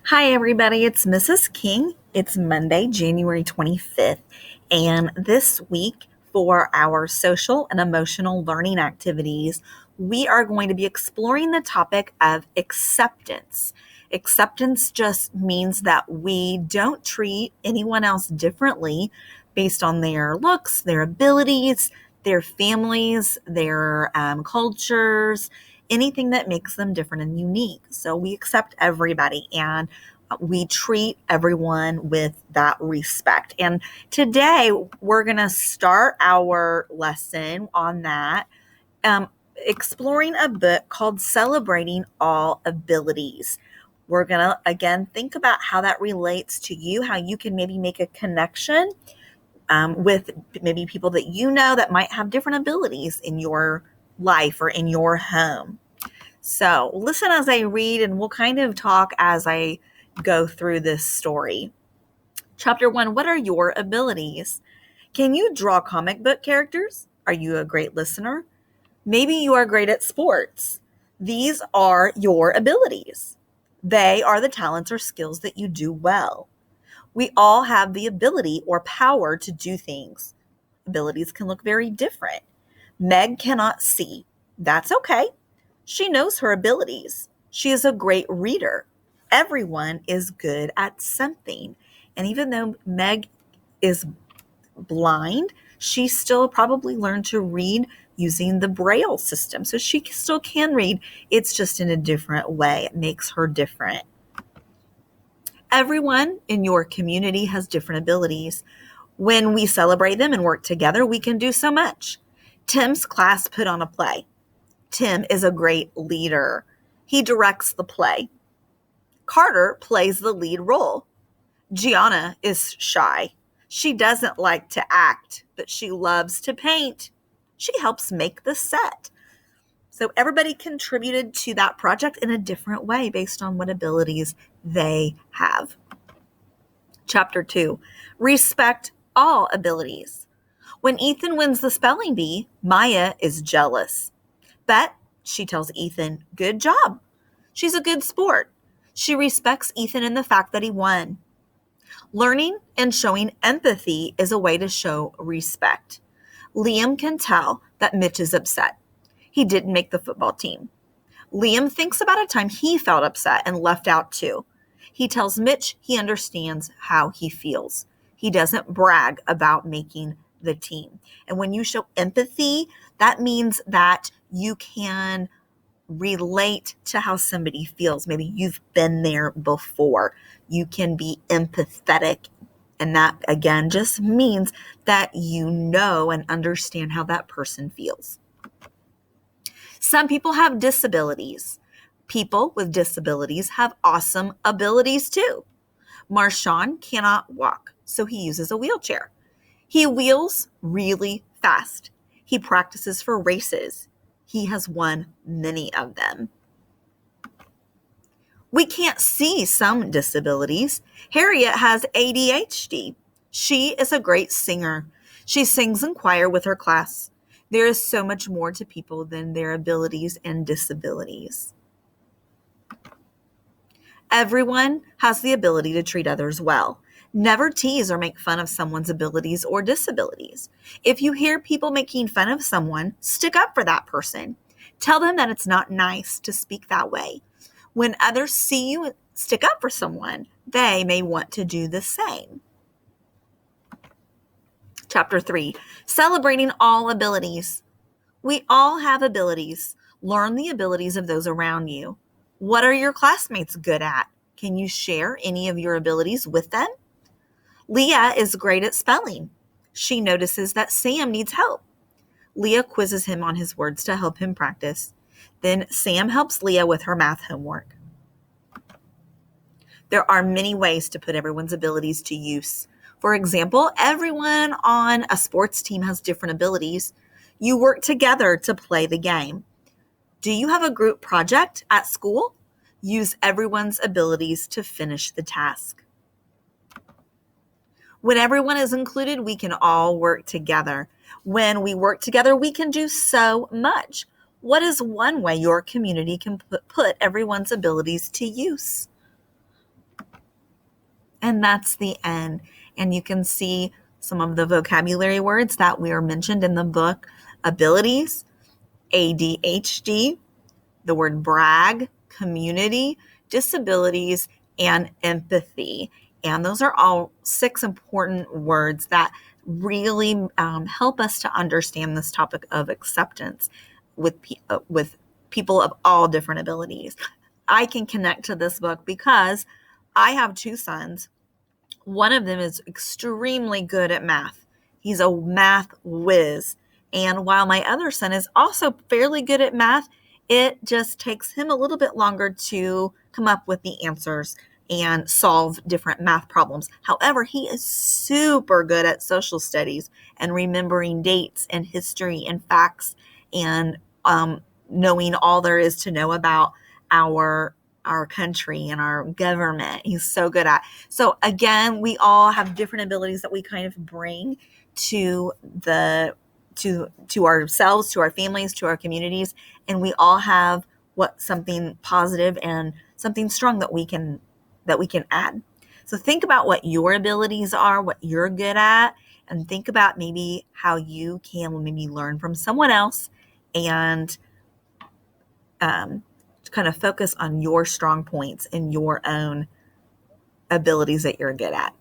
Hi, everybody. It's Mrs. King. It's Monday, January 25th. And this week, for our social and emotional learning activities, we are going to be exploring the topic of acceptance. Acceptance just means that we don't treat anyone else differently based on their looks, their abilities, their families, their cultures, anything that makes them different and unique. So we accept everybody and we treat everyone with that respect. And today we're going to start our lesson on that, exploring a book called Celebrating All Abilities. We're going to, again, think about how that relates to you, how you can maybe make a connection with maybe people that you know that might have different abilities in your life or in your home. So listen as I read, and we'll kind of talk as I go through this story. Chapter 1. What are your abilities? Can you draw comic book characters? Are you a great listener? Maybe you are great at sports. These are your abilities. They are the talents or skills that you do well. We all have the ability or power to do things. Abilities can look very different. Meg cannot see. That's okay. She knows her abilities. She is a great reader. Everyone is good at something. And even though Meg is blind, she still probably learned to read using the Braille system. So she still can read. It's just in a different way. It makes her different. Everyone in your community has different abilities. When we celebrate them and work together, we can do so much. Tim's class put on a play. Tim is a great leader. He directs the play. Carter plays the lead role. Gianna is shy. She doesn't like to act, but she loves to paint. She helps make the set. So everybody contributed to that project in a different way based on what abilities they have. Chapter 2. Respect all abilities. When Ethan wins the spelling bee, Maya is jealous. But she tells Ethan, good job. She's a good sport. She respects Ethan in the fact that he won. Learning and showing empathy is a way to show respect. Liam can tell that Mitch is upset. He didn't make the football team. Liam thinks about a time he felt upset and left out too. He tells Mitch he understands how he feels. He doesn't brag about making the team. And when you show empathy, that means that you can relate to how somebody feels. Maybe you've been there before. You can be empathetic. And that, again, just means that you know and understand how that person feels. Some people have disabilities. People with disabilities have awesome abilities too. Marshawn cannot walk, so he uses a wheelchair. He wheels really fast. He practices for races. He has won many of them. We can't see some disabilities. Harriet has ADHD. She is a great singer. She sings in choir with her class. There is so much more to people than their abilities and disabilities. Everyone has the ability to treat others well. Never tease or make fun of someone's abilities or disabilities. If you hear people making fun of someone, stick up for that person. Tell them that it's not nice to speak that way. When others see you stick up for someone, they may want to do the same. Chapter 3. Celebrating all abilities. We all have abilities. Learn the abilities of those around you. What are your classmates good at? Can you share any of your abilities with them? Leah is great at spelling. She notices that Sam needs help. Leah quizzes him on his words to help him practice. Then Sam helps Leah with her math homework. There are many ways to put everyone's abilities to use. For example, everyone on a sports team has different abilities. You work together to play the game. Do you have a group project at school? Use everyone's abilities to finish the task. When everyone is included, we can all work together. When we work together, we can do so much. What is one way your community can put everyone's abilities to use? And that's the end. And you can see some of the vocabulary words that were mentioned in the book: abilities, ADHD, the word brag, community, disabilities, and empathy. And those are all 6 important words that really help us to understand this topic of acceptance with people of all different abilities. I can connect to this book because I have 2 sons. One of them is extremely good at math. He's a math whiz. And while my other son is also fairly good at math, it just takes him a little bit longer to come up with the answers and solve different math problems. However, he is super good at social studies and remembering dates and history and facts and knowing all there is to know about our country and our government. He's so good at. So again, we all have different abilities that we kind of bring to the to ourselves, to our families, to our communities, and we all have something positive and something strong that we can add. So think about what your abilities are, what you're good at, and think about maybe how you can maybe learn from someone else and kind of focus on your strong points and your own abilities that you're good at.